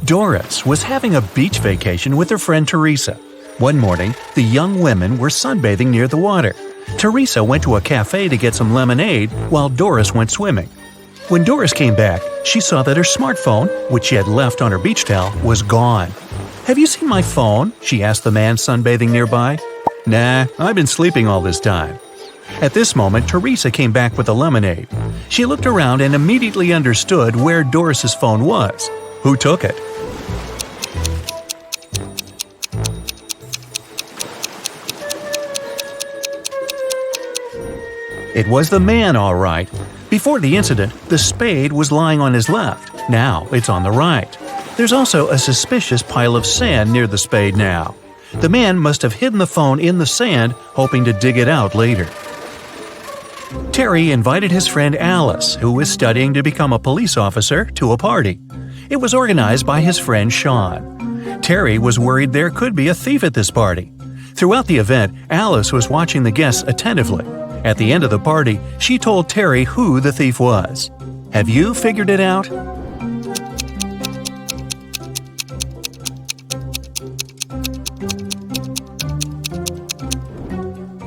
Doris was having a beach vacation with her friend Teresa. One morning, the young women were sunbathing near the water. Teresa went to a cafe to get some lemonade while Doris went swimming. When Doris came back, she saw that her smartphone, which she had left on her beach towel, was gone. "Have you seen my phone?" she asked the man sunbathing nearby. "Nah, I've been sleeping all this time." At this moment, Teresa came back with a lemonade. She looked around and immediately understood where Doris's phone was. Who took it? It was the man, all right. Before the incident, the spade was lying on his left. Now it's on the right. There's also a suspicious pile of sand near the spade now. The man must have hidden the phone in the sand, hoping to dig it out later. Terry invited his friend Alice, who was studying to become a police officer, to a party. It was organized by his friend Sean. Terry was worried there could be a thief at this party. Throughout the event, Alice was watching the guests attentively. At the end of the party, she told Terry who the thief was. Have you figured it out?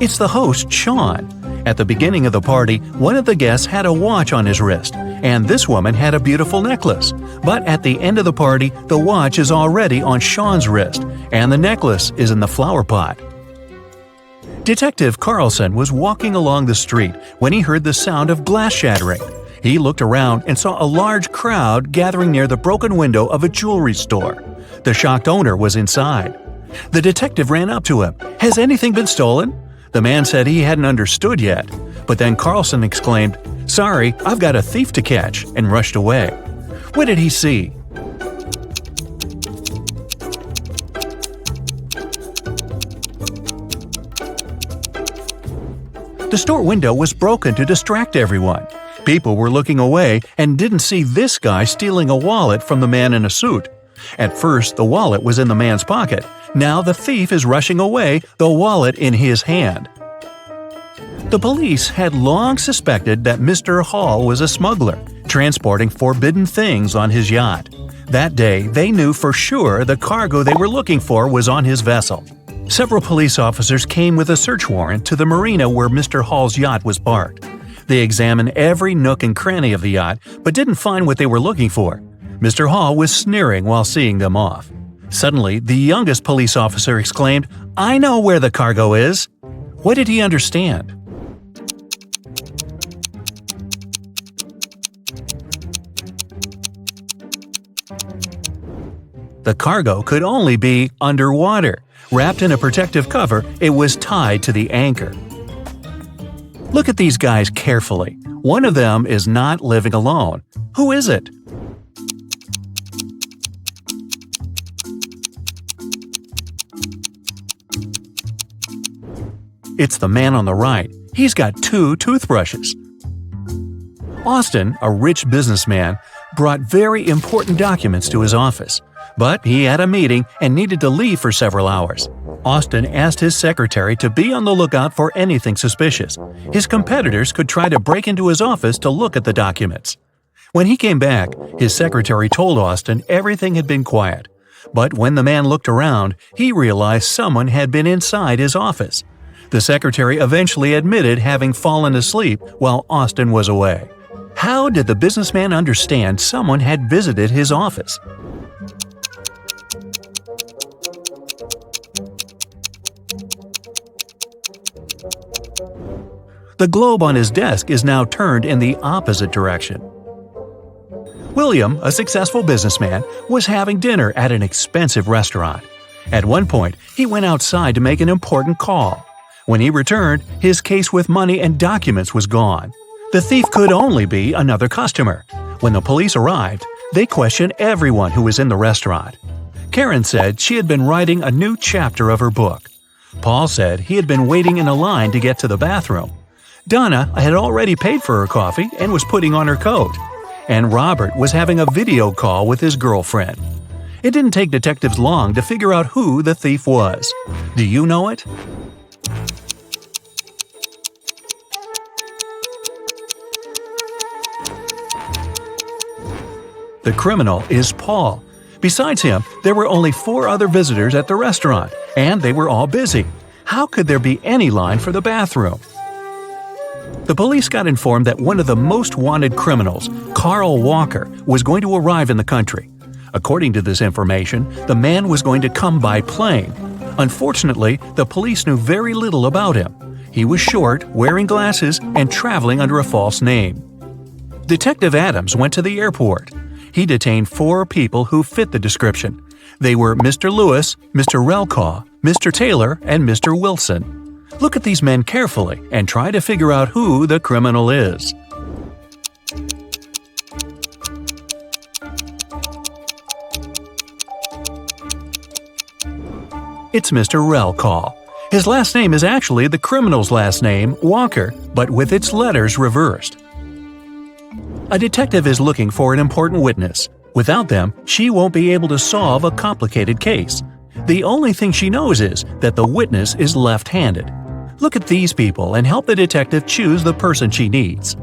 It's the host, Sean. At the beginning of the party, one of the guests had a watch on his wrist, and this woman had a beautiful necklace. But at the end of the party, the watch is already on Sean's wrist, and the necklace is in the flower pot. Detective Carlson was walking along the street when he heard the sound of glass shattering. He looked around and saw a large crowd gathering near the broken window of a jewelry store. The shocked owner was inside. The detective ran up to him. "Has anything been stolen?" The man said he hadn't understood yet, but then Carlson exclaimed, "Sorry, I've got a thief to catch," and rushed away. What did he see? The store window was broken to distract everyone. People were looking away and didn't see this guy stealing a wallet from the man in a suit. At first, the wallet was in the man's pocket. Now the thief is rushing away, the wallet in his hand. The police had long suspected that Mr. Hall was a smuggler, transporting forbidden things on his yacht. That day, they knew for sure the cargo they were looking for was on his vessel. Several police officers came with a search warrant to the marina where Mr. Hall's yacht was parked. They examined every nook and cranny of the yacht, but didn't find what they were looking for. Mr. Hall was sneering while seeing them off. Suddenly, the youngest police officer exclaimed, "I know where the cargo is!" What did he understand? The cargo could only be underwater. Wrapped in a protective cover, it was tied to the anchor. Look at these guys carefully. One of them is not living alone. Who is it? It's the man on the right. He's got 2 toothbrushes. Austin, a rich businessman, brought very important documents to his office. But he had a meeting and needed to leave for several hours. Austin asked his secretary to be on the lookout for anything suspicious. His competitors could try to break into his office to look at the documents. When he came back, his secretary told Austin everything had been quiet. But when the man looked around, he realized someone had been inside his office. The secretary eventually admitted having fallen asleep while Austin was away. How did the businessman understand someone had visited his office? The globe on his desk is now turned in the opposite direction. William, a successful businessman, was having dinner at an expensive restaurant. At one point, he went outside to make an important call. When he returned, his case with money and documents was gone. The thief could only be another customer. When the police arrived, they questioned everyone who was in the restaurant. Karen said she had been writing a new chapter of her book. Paul said he had been waiting in a line to get to the bathroom. Donna had already paid for her coffee and was putting on her coat. And Robert was having a video call with his girlfriend. It didn't take detectives long to figure out who the thief was. Do you know it? The criminal is Paul. Besides him, there were only 4 other visitors at the restaurant, and they were all busy. How could there be any line for the bathroom? The police got informed that one of the most wanted criminals, Carl Walker, was going to arrive in the country. According to this information, the man was going to come by plane. Unfortunately, the police knew very little about him. He was short, wearing glasses, and traveling under a false name. Detective Adams went to the airport. He detained 4 people who fit the description. They were Mr. Lewis, Mr. Relcaw, Mr. Taylor, and Mr. Wilson. Look at these men carefully and try to figure out who the criminal is. It's Mr. Relcaw. His last name is actually the criminal's last name, Walker, but with its letters reversed. A detective is looking for an important witness. Without them, she won't be able to solve a complicated case. The only thing she knows is that the witness is left-handed. Look at these people and help the detective choose the person she needs.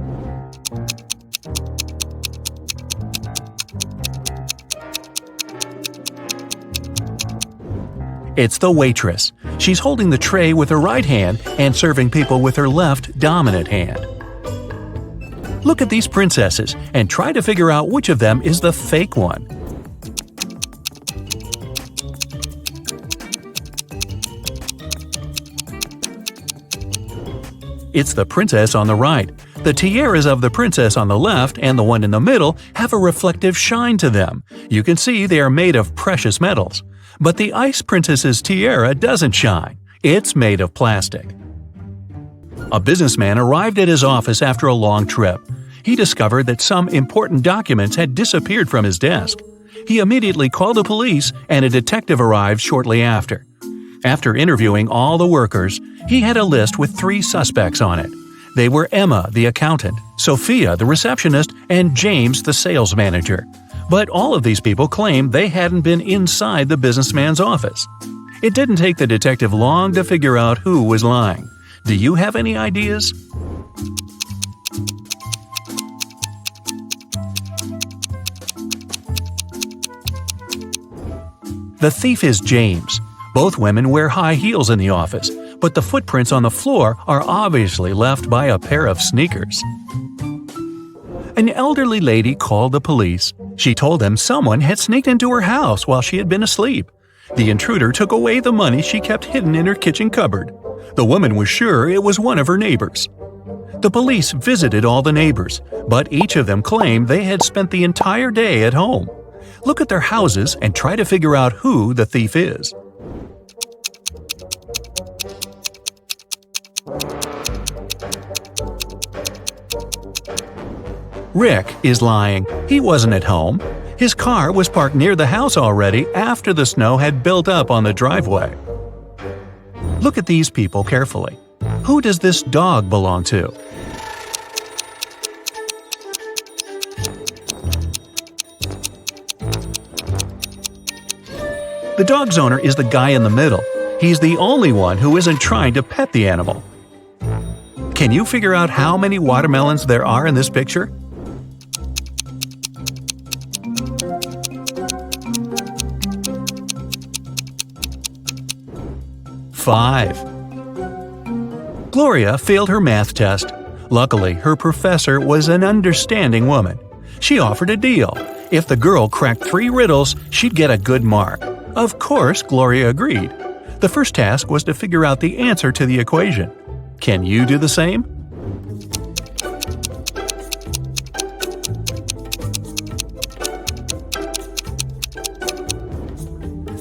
It's the waitress. She's holding the tray with her right hand and serving people with her left dominant hand. Look at these princesses and try to figure out which of them is the fake one. It's the princess on the right. The tiaras of the princess on the left and the one in the middle have a reflective shine to them. You can see they are made of precious metals. But the ice princess's tiara doesn't shine. It's made of plastic. A businessman arrived at his office after a long trip. He discovered that some important documents had disappeared from his desk. He immediately called the police, and a detective arrived shortly after. After interviewing all the workers, he had a list with 3 suspects on it. They were Emma, the accountant, Sophia, the receptionist, and James, the sales manager. But all of these people claimed they hadn't been inside the businessman's office. It didn't take the detective long to figure out who was lying. Do you have any ideas? The thief is James. Both women wear high heels in the office, but the footprints on the floor are obviously left by a pair of sneakers. An elderly lady called the police. She told them someone had sneaked into her house while she had been asleep. The intruder took away the money she kept hidden in her kitchen cupboard. The woman was sure it was one of her neighbors. The police visited all the neighbors, but each of them claimed they had spent the entire day at home. Look at their houses and try to figure out who the thief is. Rick is lying. He wasn't at home. His car was parked near the house already after the snow had built up on the driveway. Look at these people carefully. Who does this dog belong to? The dog's owner is the guy in the middle. He's the only one who isn't trying to pet the animal. Can you figure out how many watermelons there are in this picture? Five. Gloria failed her math test. Luckily, her professor was an understanding woman. She offered a deal. If the girl cracked 3 riddles, she'd get a good mark. Of course, Gloria agreed. The first task was to figure out the answer to the equation. Can you do the same?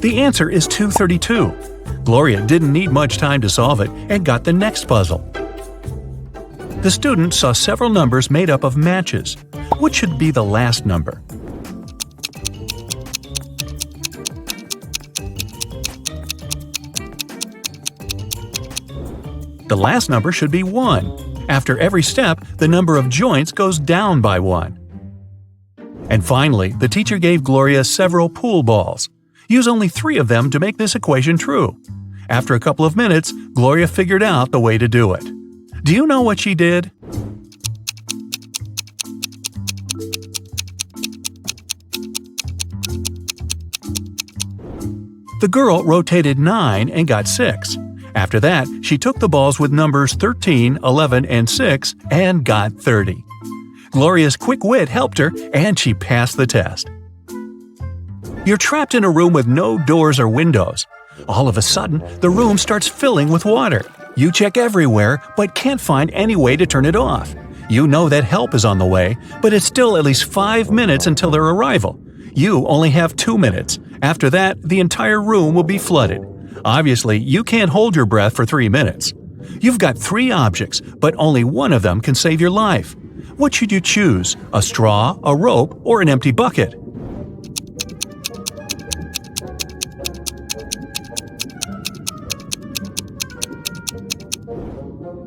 The answer is 232. Gloria didn't need much time to solve it and got the next puzzle. The student saw several numbers made up of matches. What should be the last number? The last number should be 1. After every step, the number of joints goes down by 1. And finally, the teacher gave Gloria several pool balls. Use only 3 of them to make this equation true. After a couple of minutes, Gloria figured out the way to do it. Do you know what she did? The girl rotated 9 and got 6. After that, she took the balls with numbers 13, 11, and 6 and got 30. Gloria's quick wit helped her, and she passed the test. You're trapped in a room with no doors or windows. All of a sudden, the room starts filling with water. You check everywhere, but can't find any way to turn it off. You know that help is on the way, but it's still at least 5 minutes until their arrival. You only have 2 minutes. After that, the entire room will be flooded. Obviously, you can't hold your breath for 3 minutes. You've got 3 objects, but only one of them can save your life. What should you choose? A straw, a rope, or an empty bucket?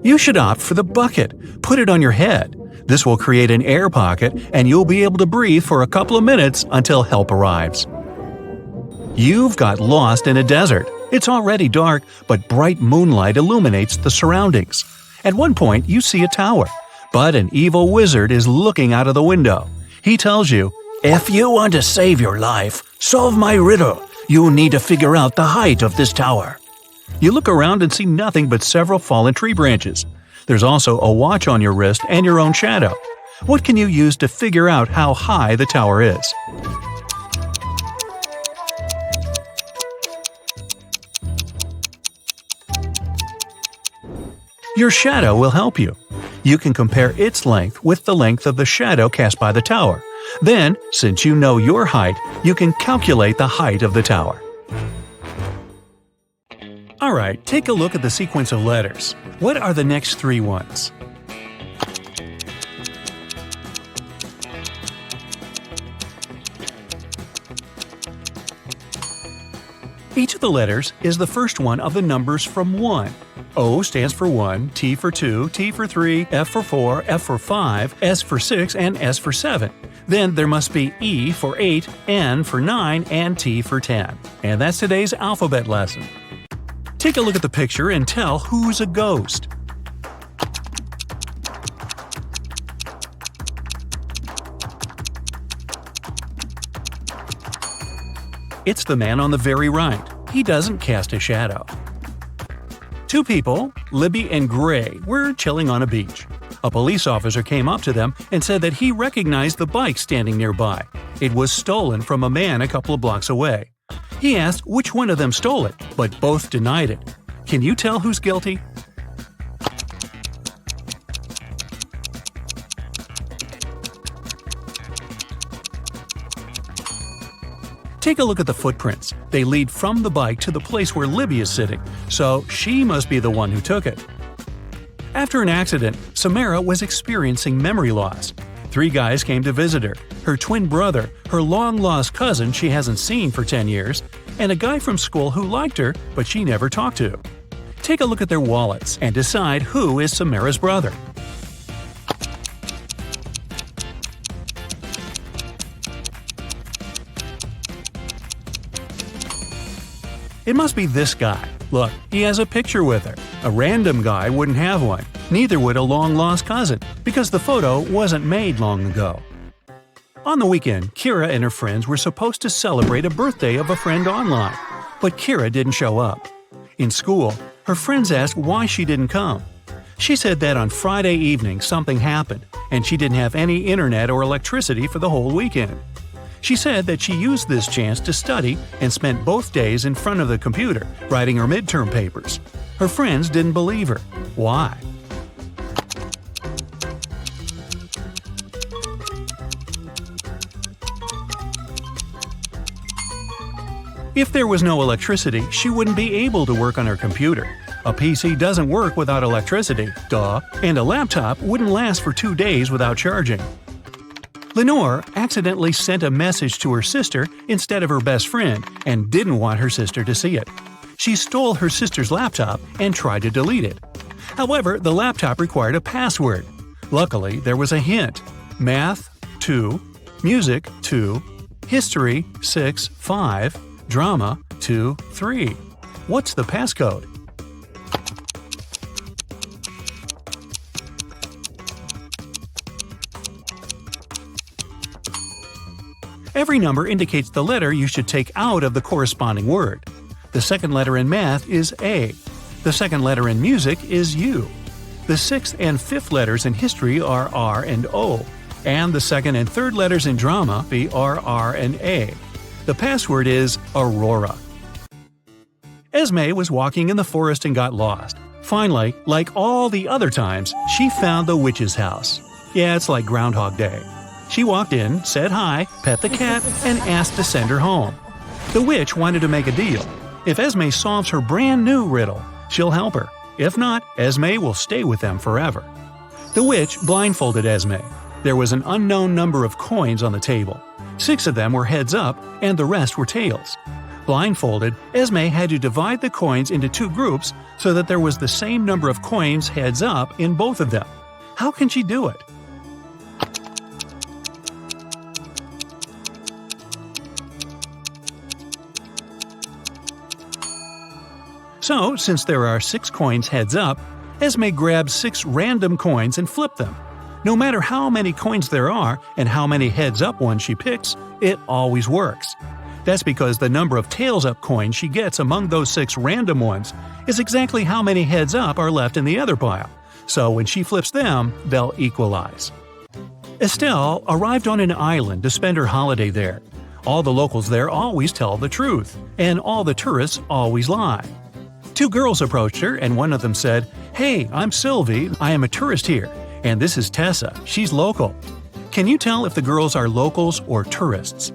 You should opt for the bucket. Put it on your head. This will create an air pocket, and you'll be able to breathe for a couple of minutes until help arrives. You've got lost in a desert. It's already dark, but bright moonlight illuminates the surroundings. At one point, you see a tower, but an evil wizard is looking out of the window. He tells you, "If you want to save your life, solve my riddle. You need to figure out the height of this tower." You look around and see nothing but several fallen tree branches. There's also a watch on your wrist and your own shadow. What can you use to figure out how high the tower is? Your shadow will help you. You can compare its length with the length of the shadow cast by the tower. Then, since you know your height, you can calculate the height of the tower. Alright, take a look at the sequence of letters. What are the next 3 ones? Each of the letters is the first one of the numbers from 1. O stands for 1, T for 2, T for 3, F for 4, F for 5, S for 6, and S for 7. Then there must be E for 8, N for 9, and T for 10. And that's today's alphabet lesson. Take a look at the picture and tell who's a ghost. It's the man on the very right. He doesn't cast a shadow. 2 people, Libby and Gray, were chilling on a beach. A police officer came up to them and said that he recognized the bike standing nearby. It was stolen from a man a couple of blocks away. He asked which one of them stole it, but both denied it. Can you tell who's guilty? Take a look at the footprints. They lead from the bike to the place where Libby is sitting, so she must be the one who took it. After an accident, Samara was experiencing memory loss. 3 guys came to visit her: her twin brother, her long-lost cousin she hasn't seen for 10 years, and a guy from school who liked her but she never talked to. Take a look at their wallets and decide who is Samara's brother. It must be this guy. Look, he has a picture with her. A random guy wouldn't have one. Neither would a long-lost cousin, because the photo wasn't made long ago. On the weekend, Kira and her friends were supposed to celebrate a birthday of a friend online, but Kira didn't show up. In school, her friends asked why she didn't come. She said that on Friday evening something happened, and she didn't have any internet or electricity for the whole weekend. She said that she used this chance to study and spent both days in front of the computer, writing her midterm papers. Her friends didn't believe her. Why? If there was no electricity, she wouldn't be able to work on her computer. A PC doesn't work without electricity, duh, and a laptop wouldn't last for 2 days without charging. Lenore accidentally sent a message to her sister instead of her best friend and didn't want her sister to see it. She stole her sister's laptop and tried to delete it. However, the laptop required a password. Luckily, there was a hint: Math 2, Music 2, History 6 5, Drama 2 3. What's the passcode? Every number indicates the letter you should take out of the corresponding word. The second letter in math is A. The second letter in music is U. The sixth and fifth letters in history are R and O, and the second and third letters in drama are R and A. The password is Aurora. Esme was walking in the forest and got lost. Finally, like all the other times, she found the witch's house. Yeah, it's like Groundhog Day. She walked in, said hi, pet the cat, and asked to send her home. The witch wanted to make a deal. If Esme solves her brand new riddle, she'll help her. If not, Esme will stay with them forever. The witch blindfolded Esme. There was an unknown number of coins on the table. 6 of them were heads up, and the rest were tails. Blindfolded, Esme had to divide the coins into 2 groups so that there was the same number of coins heads up in both of them. How can she do it? So, since there are 6 coins heads up, Esme grabs 6 random coins and flipped them. No matter how many coins there are and how many heads up ones she picks, it always works. That's because the number of tails up coins she gets among those 6 random ones is exactly how many heads up are left in the other pile. So when she flips them, they'll equalize. Estelle arrived on an island to spend her holiday there. All the locals there always tell the truth, and all the tourists always lie. 2 girls approached her, and one of them said, "Hey, I'm Sylvie, I am a tourist here, and this is Tessa, she's local." Can you tell if the girls are locals or tourists?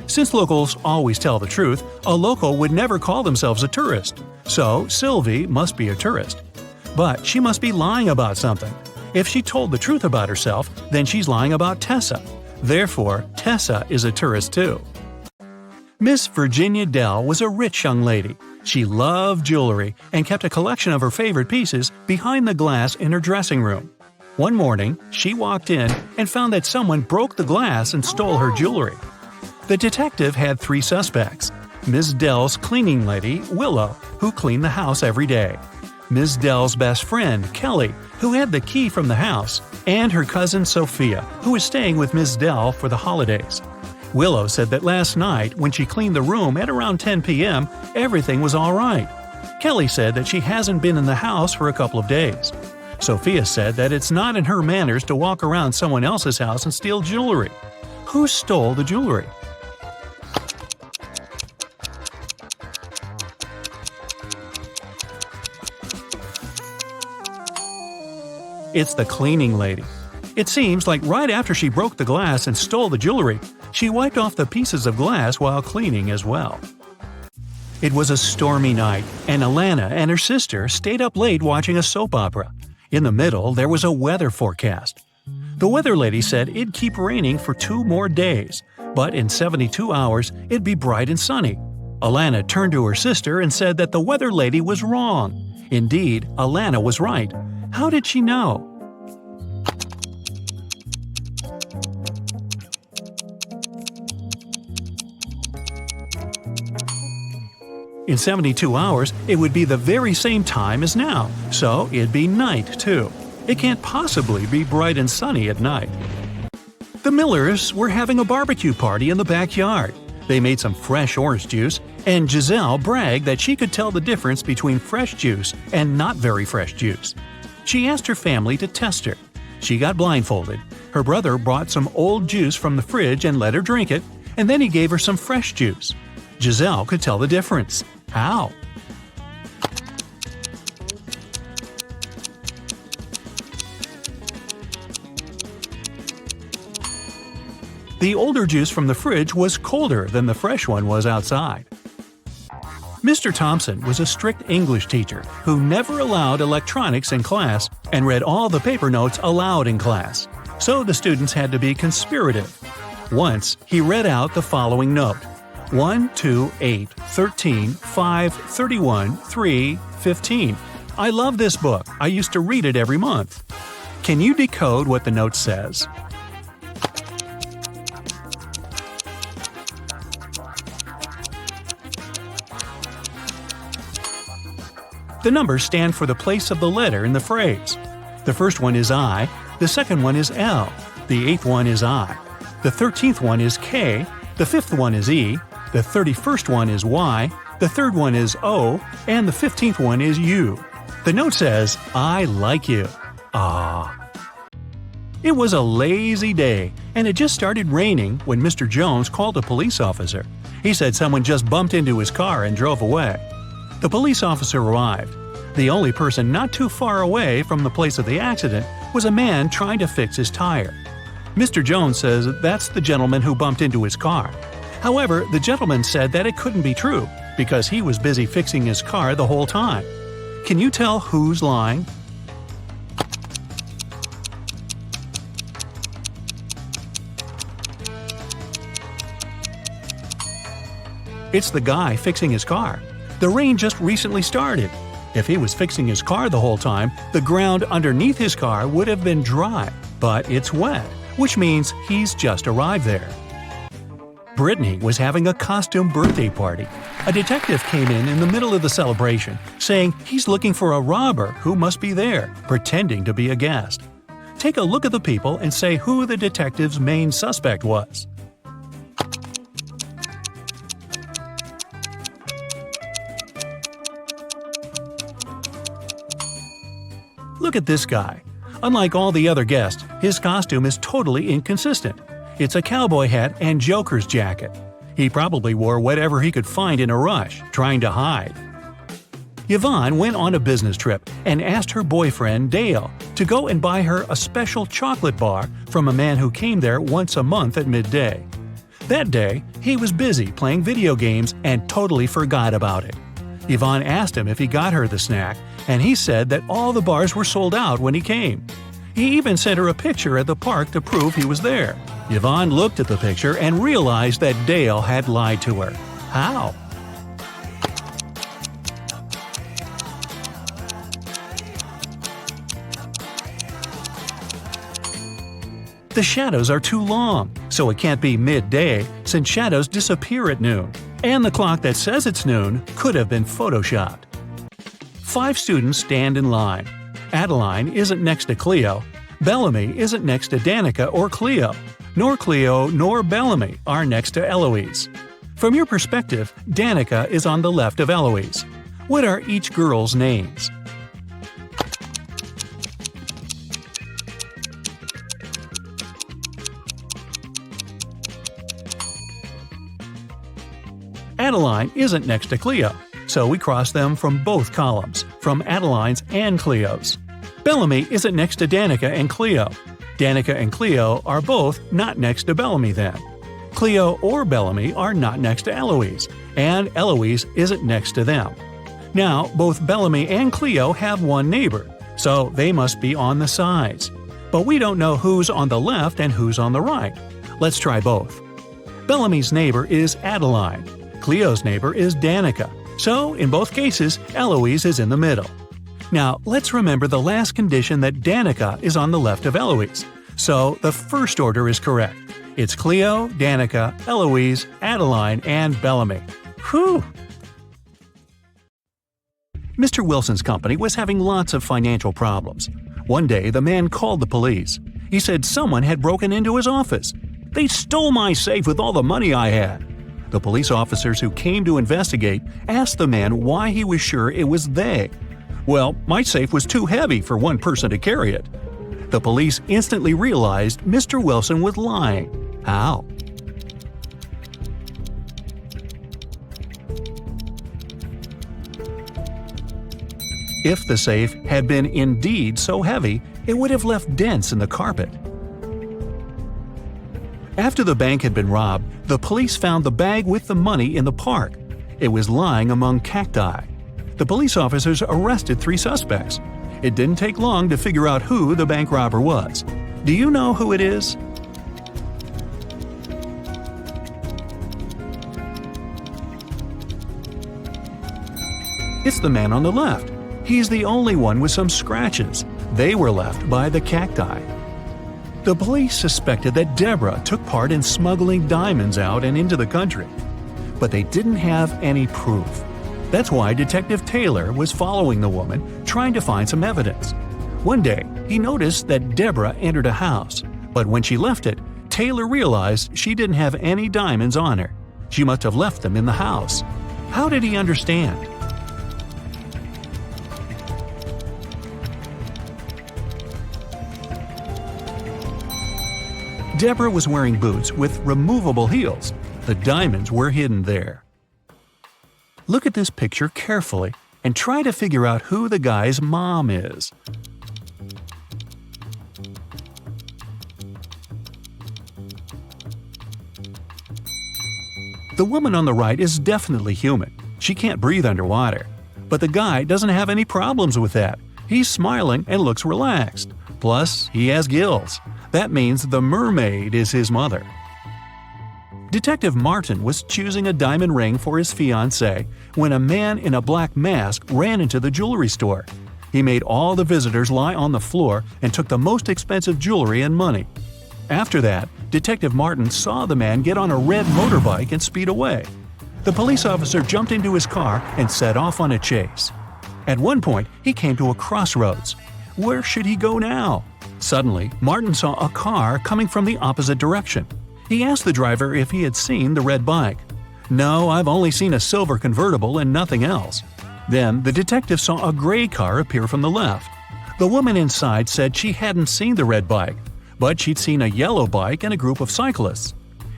Since locals always tell the truth, a local would never call themselves a tourist. So, Sylvie must be a tourist. But she must be lying about something. If she told the truth about herself, then she's lying about Tessa. Therefore, Tessa is a tourist too. Miss Virginia Dell was a rich young lady. She loved jewelry and kept a collection of her favorite pieces behind the glass in her dressing room. One morning, she walked in and found that someone broke the glass and stole her jewelry. The detective had 3 suspects: Ms. Dell's cleaning lady, Willow, who cleaned the house every day; Ms. Dell's best friend, Kelly, who had the key from the house; and her cousin Sophia, who was staying with Ms. Dell for the holidays. Willow said that last night, when she cleaned the room at around 10 p.m., everything was all right. Kelly said that she hasn't been in the house for a couple of days. Sophia said that it's not in her manners to walk around someone else's house and steal jewelry. Who stole the jewelry? It's the cleaning lady. It seems like right after she broke the glass and stole the jewelry, she wiped off the pieces of glass while cleaning as well. It was a stormy night, and Alana and her sister stayed up late watching a soap opera. In the middle, there was a weather forecast. The weather lady said it'd keep raining for 2 more days, but in 72 hours, it'd be bright and sunny. Alana turned to her sister and said that the weather lady was wrong. Indeed, Alana was right. How did she know? In 72 hours, it would be the very same time as now, so it'd be night too. It can't possibly be bright and sunny at night. The Millers were having a barbecue party in the backyard. They made some fresh orange juice, and Giselle bragged that she could tell the difference between fresh juice and not very fresh juice. She asked her family to test her. She got blindfolded. Her brother brought some old juice from the fridge and let her drink it, and then he gave her some fresh juice. Giselle could tell the difference. How? The older juice from the fridge was colder than the fresh one was outside. Mr. Thompson was a strict English teacher who never allowed electronics in class and read all the paper notes aloud in class, so the students had to be conspirative. Once, he read out the following note: 1, 2, 8, 13, 5, 31, 3, 15. I love this book. I used to read it every month. Can you decode what the note says? The numbers stand for the place of the letter in the phrase. The first one is I, the second one is L, the eighth one is I, the 13th one is K, the fifth one is E, the 31st one is Y, the third one is O, and the 15th one is U. The note says, I like you. Ah. It was a lazy day, and it just started raining when Mr. Jones called a police officer. He said someone just bumped into his car and drove away. The police officer arrived. The only person not too far away from the place of the accident was a man trying to fix his tire. Mr. Jones says that's the gentleman who bumped into his car. However, the gentleman said that it couldn't be true because he was busy fixing his car the whole time. Can you tell who's lying? It's the guy fixing his car. The rain just recently started. If he was fixing his car the whole time, the ground underneath his car would have been dry, but it's wet, which means he's just arrived there. Brittany was having a costume birthday party. A detective came in the middle of the celebration, saying he's looking for a robber who must be there, pretending to be a guest. Take a look at the people and say who the detective's main suspect was. Look at this guy. Unlike all the other guests, his costume is totally inconsistent. It's a cowboy hat and Joker's jacket. He probably wore whatever he could find in a rush, trying to hide. Yvonne went on a business trip and asked her boyfriend, Dale, to go and buy her a special chocolate bar from a man who came there once a month at midday. That day, he was busy playing video games and totally forgot about it. Yvonne asked him if he got her the snack, and he said that all the bars were sold out when he came. He even sent her a picture at the park to prove he was there. Yvonne looked at the picture and realized that Dale had lied to her. How? The shadows are too long, so it can't be midday since shadows disappear at noon. And the clock that says it's noon could have been photoshopped. 5 students stand in line. Adeline isn't next to Cleo. Bellamy isn't next to Danica or Cleo. Nor Cleo nor Bellamy are next to Eloise. From your perspective, Danica is on the left of Eloise. What are each girl's names? Adeline isn't next to Cleo, so we cross them from both columns, from Adeline's and Cleo's. Bellamy isn't next to Danica and Cleo. Danica and Cleo are both not next to Bellamy then. Cleo or Bellamy are not next to Eloise, and Eloise isn't next to them. Now, both Bellamy and Cleo have one neighbor, so they must be on the sides. But we don't know who's on the left and who's on the right. Let's try both. Bellamy's neighbor is Adeline. Cleo's neighbor is Danica. So, in both cases, Eloise is in the middle. Now, let's remember the last condition that Danica is on the left of Eloise. So, the first order is correct. It's Cleo, Danica, Eloise, Adeline, and Bellamy. Whew! Mr. Wilson's company was having lots of financial problems. One day, the man called the police. He said someone had broken into his office. They stole my safe with all the money I had. The police officers who came to investigate asked the man why he was sure it was they. Well, my safe was too heavy for one person to carry it. The police instantly realized Mr. Wilson was lying. How? If the safe had been indeed so heavy, it would have left dents in the carpet. After the bank had been robbed, the police found the bag with the money in the park. It was lying among cacti. The police officers arrested 3 suspects. It didn't take long to figure out who the bank robber was. Do you know who it is? It's the man on the left. He's the only one with some scratches. They were left by the cacti. The police suspected that Deborah took part in smuggling diamonds out and into the country. But they didn't have any proof. That's why Detective Taylor was following the woman, trying to find some evidence. One day, He noticed that Deborah entered a house, but when she left it, Taylor realized she didn't have any diamonds on her. She must have left them in the house. How did he understand? Deborah was wearing boots with removable heels. The diamonds were hidden there. Look at this picture carefully and try to figure out who the guy's mom is. The woman on the right is definitely human. She can't breathe underwater. But the guy doesn't have any problems with that. He's smiling and looks relaxed. Plus, he has gills. That means the mermaid is his mother. Detective Martin was choosing a diamond ring for his fiancée when a man in a black mask ran into the jewelry store. He made all the visitors lie on the floor and took the most expensive jewelry and money. After that, Detective Martin saw the man get on a red motorbike and speed away. The police officer jumped into his car and set off on a chase. At one point, he came to a crossroads. Where should he go now? Suddenly, Martin saw a car coming from the opposite direction. He asked the driver if he had seen the red bike. "No, I've only seen a silver convertible and nothing else." Then the detective saw a gray car appear from the left. The woman inside said she hadn't seen the red bike, but she'd seen a yellow bike and a group of cyclists.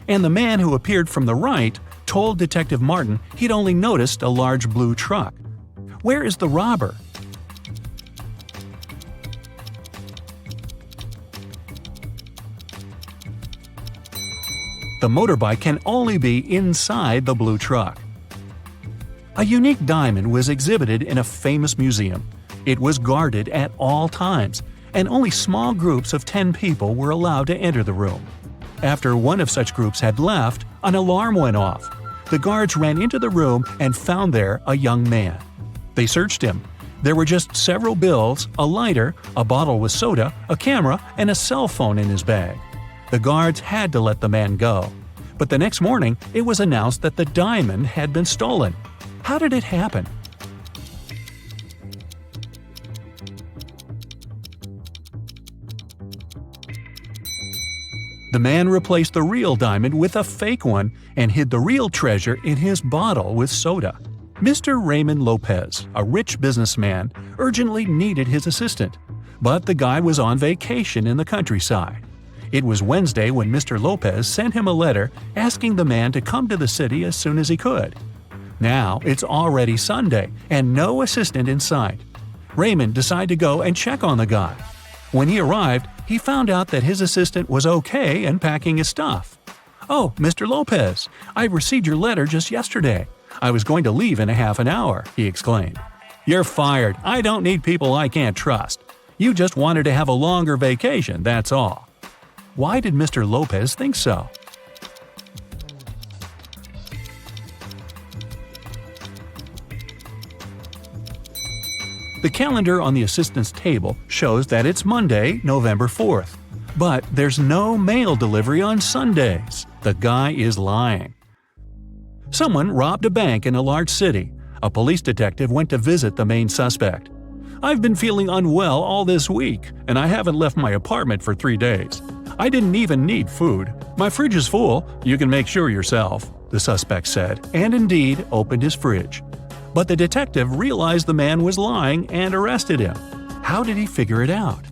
And the man who appeared from the right told Detective Martin he'd only noticed a large blue truck. Where is the robber? The motorbike can only be inside the blue truck. A unique diamond was exhibited in a famous museum. It was guarded at all times, and only small groups of 10 people were allowed to enter the room. After one of such groups had left, an alarm went off. The guards ran into the room and found there a young man. They searched him. There were just several bills, a lighter, a bottle with soda, a camera, and a cell phone in his bag. The guards had to let the man go. But the next morning, it was announced that the diamond had been stolen. How did it happen? The man replaced the real diamond with a fake one and hid the real treasure in his bottle with soda. Mr. Raymond Lopez, a rich businessman, urgently needed his assistant, but the guy was on vacation in the countryside. It was Wednesday when Mr. Lopez sent him a letter asking the man to come to the city as soon as he could. Now it's already Sunday and no assistant in sight. Raymond decided to go and check on the guy. When he arrived, he found out that his assistant was okay and packing his stuff. "Oh, Mr. Lopez, I received your letter just yesterday. I was going to leave in a half an hour," he exclaimed. "You're fired. I don't need people I can't trust. You just wanted to have a longer vacation, that's all." Why did Mr. Lopez think so? The calendar on the assistant's table shows that it's Monday, November 4th. But there's no mail delivery on Sundays. The guy is lying. Someone robbed a bank in a large city. A police detective went to visit the main suspect. "I've been feeling unwell all this week, and I haven't left my apartment for 3 days. I didn't even need food. My fridge is full, you can make sure yourself," the suspect said, and indeed opened his fridge. But the detective realized the man was lying and arrested him. How did he figure it out?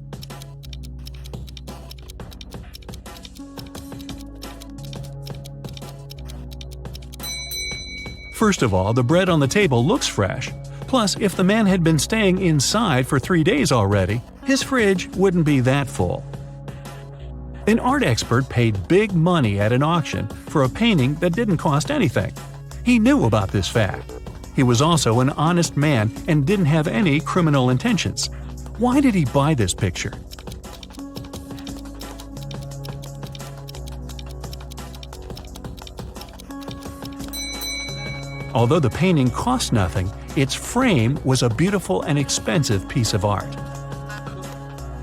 First of all, the bread on the table looks fresh. Plus, if the man had been staying inside for 3 days already, his fridge wouldn't be that full. An art expert paid big money at an auction for a painting that didn't cost anything. He knew about this fact. He was also an honest man and didn't have any criminal intentions. Why did he buy this picture? Although the painting cost nothing, its frame was a beautiful and expensive piece of art.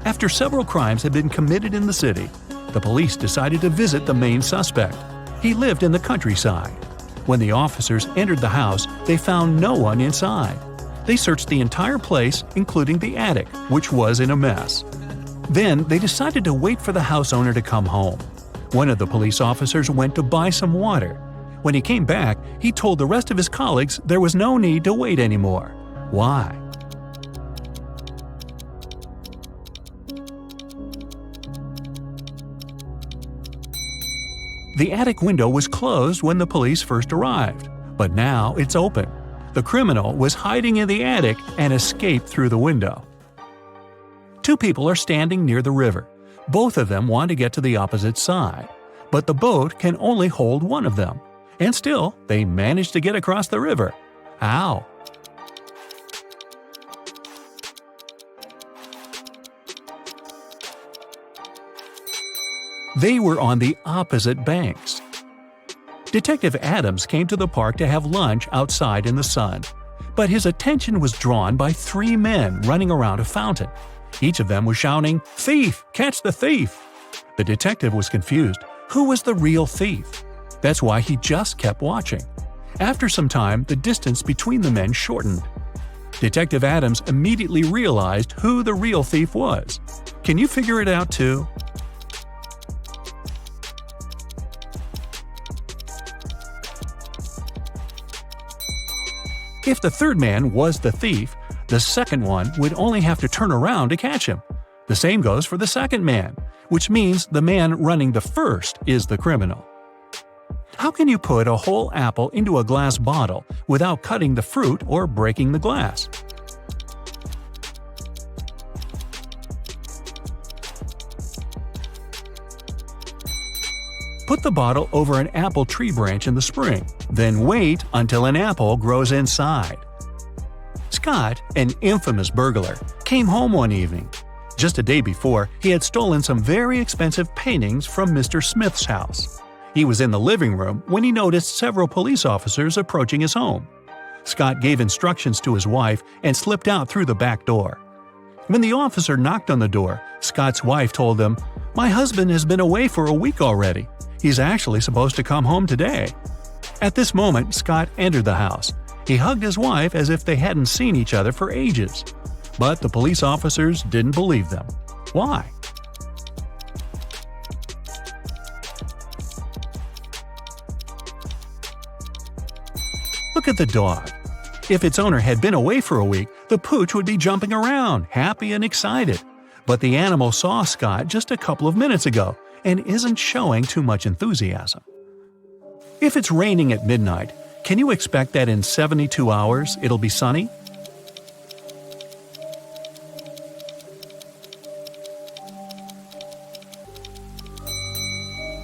After several crimes had been committed in the city, the police decided to visit the main suspect. He lived in the countryside. When the officers entered the house, they found no one inside. They searched the entire place, including the attic, which was in a mess. Then they decided to wait for the house owner to come home. One of the police officers went to buy some water. When he came back, he told the rest of his colleagues there was no need to wait anymore. Why? The attic window was closed when the police first arrived, but now it's open. The criminal was hiding in the attic and escaped through the window. Two people are standing near the river. Both of them want to get to the opposite side, but the boat can only hold one of them. And still, they manage to get across the river. How? They were on the opposite banks. Detective Adams came to the park to have lunch outside in the sun, but his attention was drawn by three men running around a fountain. Each of them was shouting, "Thief! Catch the thief!" The detective was confused. Who was the real thief? That's why he just kept watching. After some time, the distance between the men shortened. Detective Adams immediately realized who the real thief was. Can you figure it out too? If the third man was the thief, the second one would only have to turn around to catch him. The same goes for the second man, which means the man running the first is the criminal. How can you put a whole apple into a glass bottle without cutting the fruit or breaking the glass? Put the bottle over an apple tree branch in the spring, then wait until an apple grows inside. Scott, an infamous burglar, came home one evening. Just a day before, he had stolen some very expensive paintings from Mr. Smith's house. He was in the living room when he noticed several police officers approaching his home. Scott gave instructions to his wife and slipped out through the back door. When the officer knocked on the door, Scott's wife told them, "My husband has been away for a week already. He's actually supposed to come home today." At this moment, Scott entered the house. He hugged his wife as if they hadn't seen each other for ages. But the police officers didn't believe them. Why? Look at the dog. If its owner had been away for a week, the pooch would be jumping around, happy and excited. But the animal saw Scott just a couple of minutes ago and isn't showing too much enthusiasm. If it's raining at midnight, can you expect that in 72 hours it'll be sunny?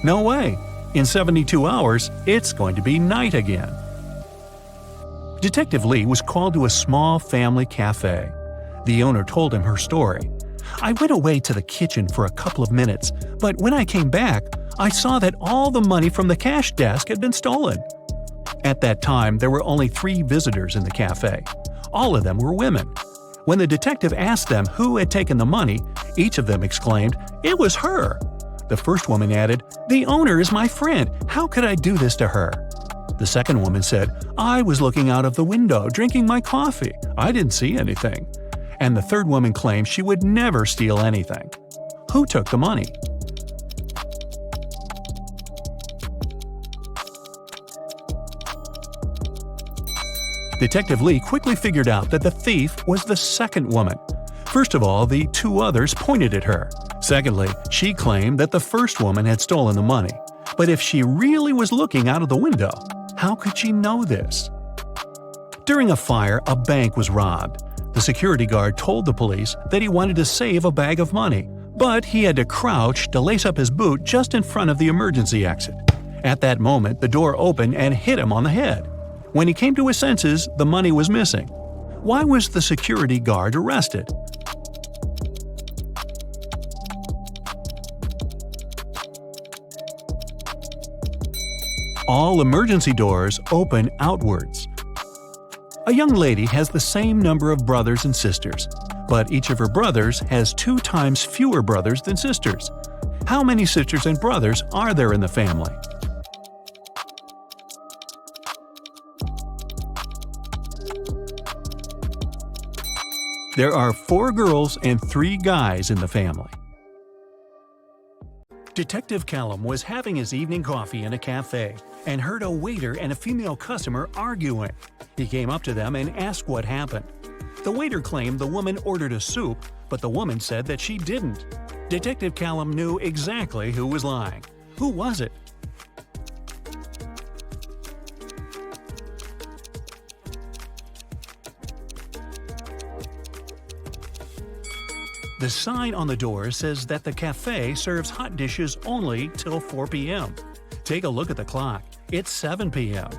No way! In 72 hours, it's going to be night again. Detective Lee was called to a small family cafe. The owner told him her story. "I went away to the kitchen for a couple of minutes, but when I came back, I saw that all the money from the cash desk had been stolen." At that time, there were only 3 visitors in the cafe. All of them were women. When the detective asked them who had taken the money, each of them exclaimed, "It was her!" The first woman added, "The owner is my friend. How could I do this to her?" The second woman said, "I was looking out of the window, drinking my coffee. I didn't see anything." And the third woman claimed she would never steal anything. Who took the money? Detective Lee quickly figured out that the thief was the second woman. First of all, the 2 others pointed at her. Secondly, she claimed that the first woman had stolen the money. But if she really was looking out of the window, how could she know this? During a fire, a bank was robbed. The security guard told the police that he wanted to save a bag of money, but he had to crouch to lace up his boot just in front of the emergency exit. At that moment, the door opened and hit him on the head. When he came to his senses, the money was missing. Why was the security guard arrested? All emergency doors open outwards. A young lady has the same number of brothers and sisters, but each of her brothers has 2 times fewer brothers than sisters. How many sisters and brothers are there in the family? There are 4 girls and 3 guys in the family. Detective Callum was having his evening coffee in a cafe and heard a waiter and a female customer arguing. He came up to them and asked what happened. The waiter claimed the woman ordered a soup, but the woman said that she didn't. Detective Callum knew exactly who was lying. Who was it? The sign on the door says that the cafe serves hot dishes only till 4 p.m. Take a look at the clock. It's 7 p.m.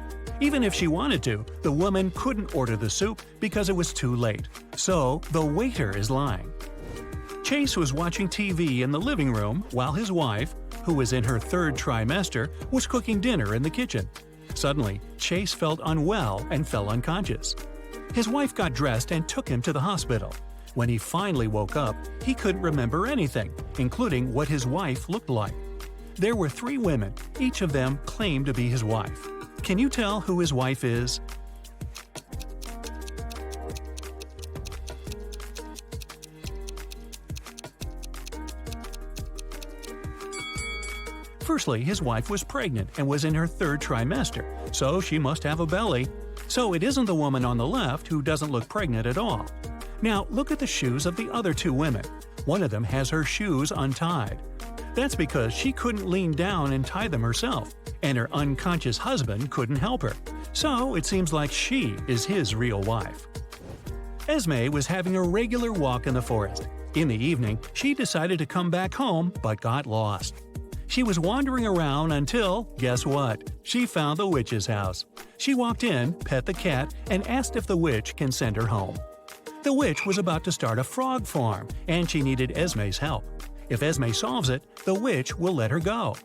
Even if she wanted to, the woman couldn't order the soup because it was too late. So, the waiter is lying. Chase was watching TV in the living room while his wife, who was in her third trimester, was cooking dinner in the kitchen. Suddenly, Chase felt unwell and fell unconscious. His wife got dressed and took him to the hospital. When he finally woke up, he couldn't remember anything, including what his wife looked like. There were 3 women, each of them claimed to be his wife. Can you tell who his wife is? Firstly, his wife was pregnant and was in her third trimester, so she must have a belly. So it isn't the woman on the left who doesn't look pregnant at all. Now look at the shoes of the other 2 women. One of them has her shoes untied. That's because she couldn't lean down and tie them herself, and her unconscious husband couldn't help her. So it seems like she is his real wife. Esme was having a regular walk in the forest. In the evening, she decided to come back home but got lost. She was wandering around until, guess what? She found the witch's house. She walked in, pet the cat, and asked if the witch can send her home. The witch was about to start a frog farm, and she needed Esme's help. If Esme solves it, the witch will let her go.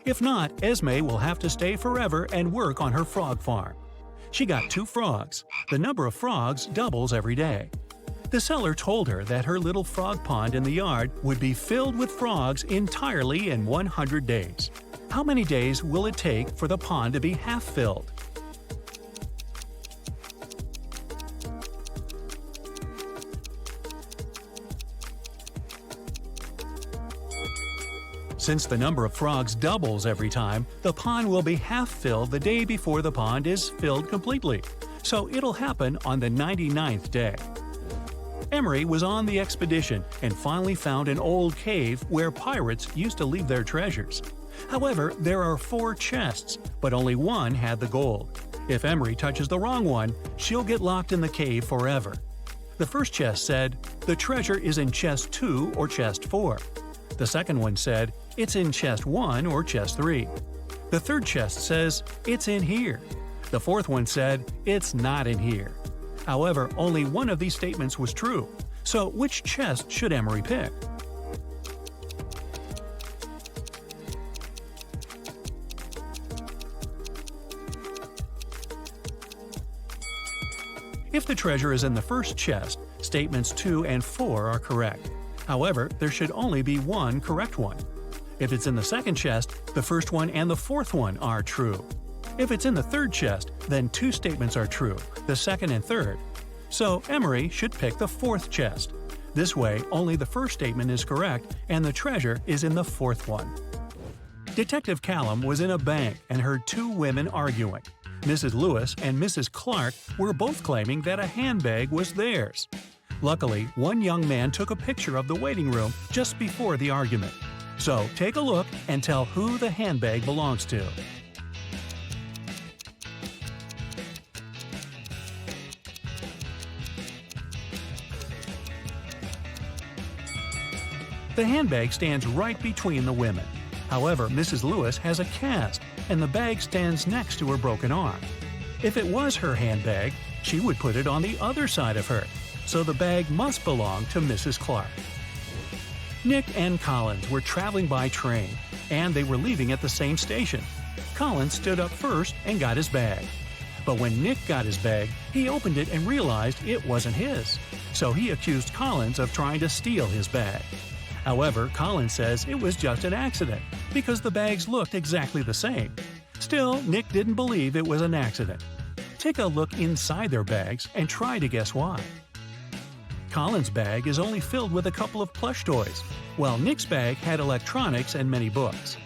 If not, Esme will have to stay forever and work on her frog farm. She got 2 frogs. The number of frogs doubles every day. The seller told her that her little frog pond in the yard would be filled with frogs entirely in 100 days. How many days will it take for the pond to be half filled? Since the number of frogs doubles every time, the pond will be half filled the day before the pond is filled completely. So it'll happen on the 99th day. Emery was on the expedition and finally found an old cave where pirates used to leave their treasures. However, there are 4 chests, but only one had the gold. If Emery touches the wrong one, she'll get locked in the cave forever. The first chest said, "The treasure is in chest 2 or chest 4." The second one said, "It's in chest 1 or chest 3." The third chest says, "It's in here." The fourth one said, "It's not in here." However, only one of these statements was true. So which chest should Emery pick? If the treasure is in the first chest, statements 2 and 4 are correct. However, there should only be one correct one. If it's in the second chest, the first one and the fourth one are true. If it's in the third chest, then 2 statements are true, the second and third. So Emery should pick the fourth chest. This way, only the first statement is correct and the treasure is in the fourth one. Detective Callum was in a bank and heard 2 women arguing. Mrs. Lewis and Mrs. Clark were both claiming that a handbag was theirs. Luckily, one young man took a picture of the waiting room just before the argument. So take a look and tell who the handbag belongs to. The handbag stands right between the women. However, Mrs. Lewis has a cast, and the bag stands next to her broken arm. If it was her handbag, she would put it on the other side of her, so the bag must belong to Mrs. Clark. Nick and Collins were traveling by train, and they were leaving at the same station. Collins stood up first and got his bag. But when Nick got his bag, he opened it and realized it wasn't his, so he accused Collins of trying to steal his bag. However, Collins says it was just an accident, because the bags looked exactly the same. Still, Nick didn't believe it was an accident. Take a look inside their bags and try to guess why. Collins' bag is only filled with a couple of plush toys. while Nick's bag had electronics and many books.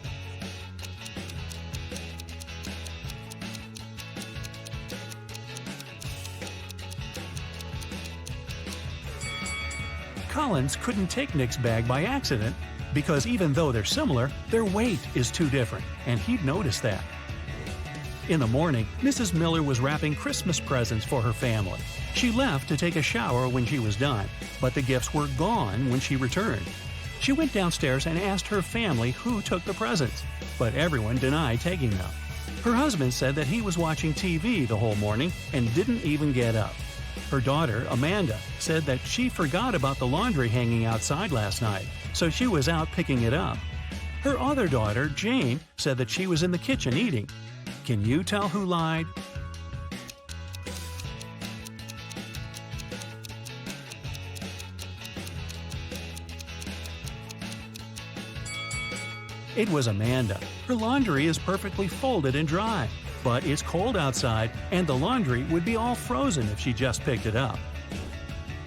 Collins couldn't take Nick's bag by accident because even though they're similar, their weight is too different, and he'd noticed that. In the morning, Mrs. Miller was wrapping Christmas presents for her family. She left to take a shower when she was done, but the gifts were gone when she returned. She went downstairs and asked her family who took the presents, but everyone denied taking them. Her husband said that he was watching TV the whole morning and didn't even get up. Her daughter, Amanda, said that she forgot about the laundry hanging outside last night, so she was out picking it up. Her other daughter, Jane, said that she was in the kitchen eating. Can you tell who lied? It was Amanda. Her laundry is perfectly folded and dry, but it's cold outside and the laundry would be all frozen if she just picked it up.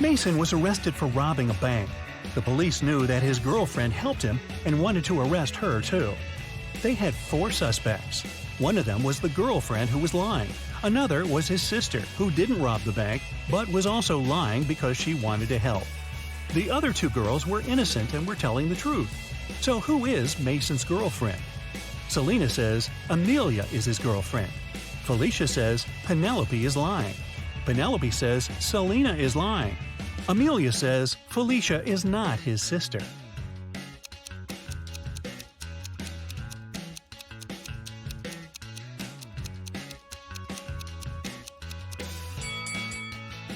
Mason was arrested for robbing a bank. The police knew that his girlfriend helped him and wanted to arrest her too. They had 4 suspects. One of them was the girlfriend who was lying. Another was his sister, who didn't rob the bank, but was also lying because she wanted to help. The other 2 girls were innocent and were telling the truth. So who is Mason's girlfriend? Selena says Amelia is his girlfriend. Felicia says Penelope is lying. Penelope says Selena is lying. Amelia says Felicia is not his sister.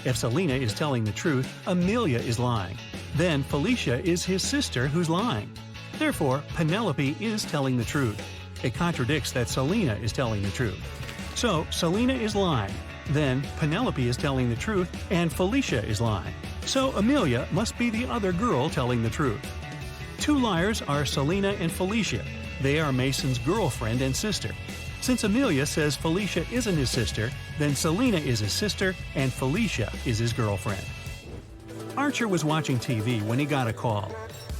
If Selena is telling the truth, Amelia is lying. Then Felicia is his sister who's lying. Therefore, Penelope is telling the truth. It contradicts that Selena is telling the truth. So, Selena is lying. Then, Penelope is telling the truth, and Felicia is lying. So, Amelia must be the other girl telling the truth. 2 liars are Selena and Felicia. They are Mason's girlfriend and sister. Since Amelia says Felicia isn't his sister, then Selena is his sister and Felicia is his girlfriend. Archer was watching TV when he got a call.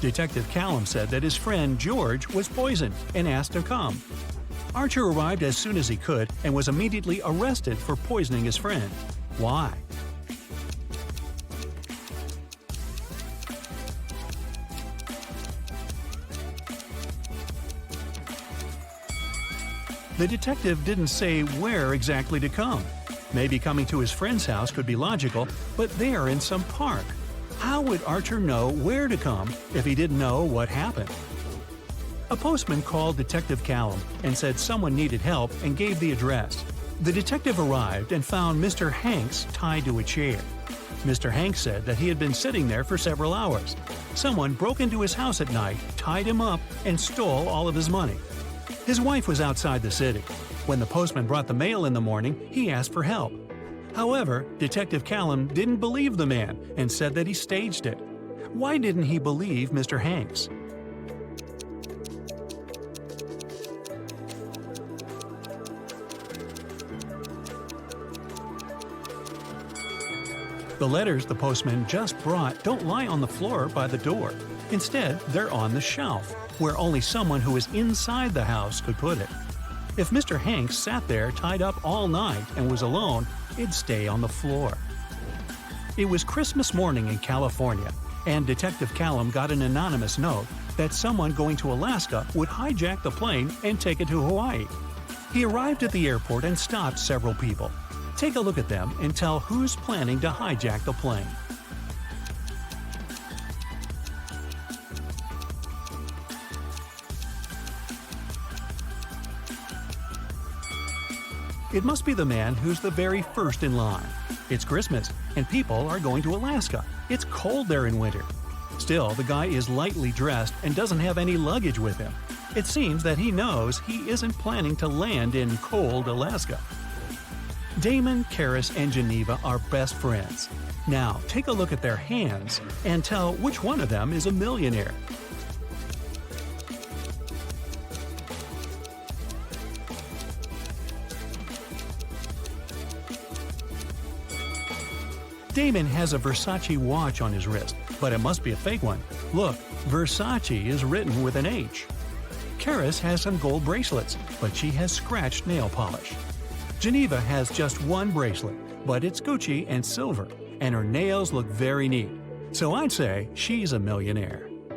Detective Callum said that his friend George was poisoned and asked to come. Archer arrived as soon as he could and was immediately arrested for poisoning his friend. Why? The detective didn't say where exactly to come. Maybe coming to his friend's house could be logical, but they are in some park. How would Archer know where to come if he didn't know what happened? A postman called Detective Callum and said someone needed help and gave the address. The detective arrived and found Mr. Hanks tied to a chair. Mr. Hanks said that he had been sitting there for several hours. Someone broke into his house at night, tied him up, and stole all of his money. His wife was outside the city. When the postman brought the mail in the morning, he asked for help. However, Detective Callum didn't believe the man and said that he staged it. Why didn't he believe Mr. Hanks? The letters the postman just brought don't lie on the floor by the door. Instead, they're on the shelf, where only someone who is inside the house could put it. If Mr. Hanks sat there tied up all night and was alone, it'd stay on the floor. It was Christmas morning in California, and Detective Callum got an anonymous note that someone going to Alaska would hijack the plane and take it to Hawaii. He arrived at the airport and stopped several people. Take a look at them and tell who's planning to hijack the plane. It must be the man who's the very first in line. It's Christmas, and people are going to Alaska. It's cold there in winter. Still, the guy is lightly dressed and doesn't have any luggage with him. It seems that he knows he isn't planning to land in cold Alaska. Damon, Karis, and Geneva are best friends. Now, take a look at their hands and tell which one of them is a millionaire. Damon has a Versace watch on his wrist, but it must be a fake one. Look, Versace is written with an H. Karis has some gold bracelets, but she has scratched nail polish. Geneva has just one bracelet, but it's Gucci and silver, and her nails look very neat. So I'd say she's a millionaire.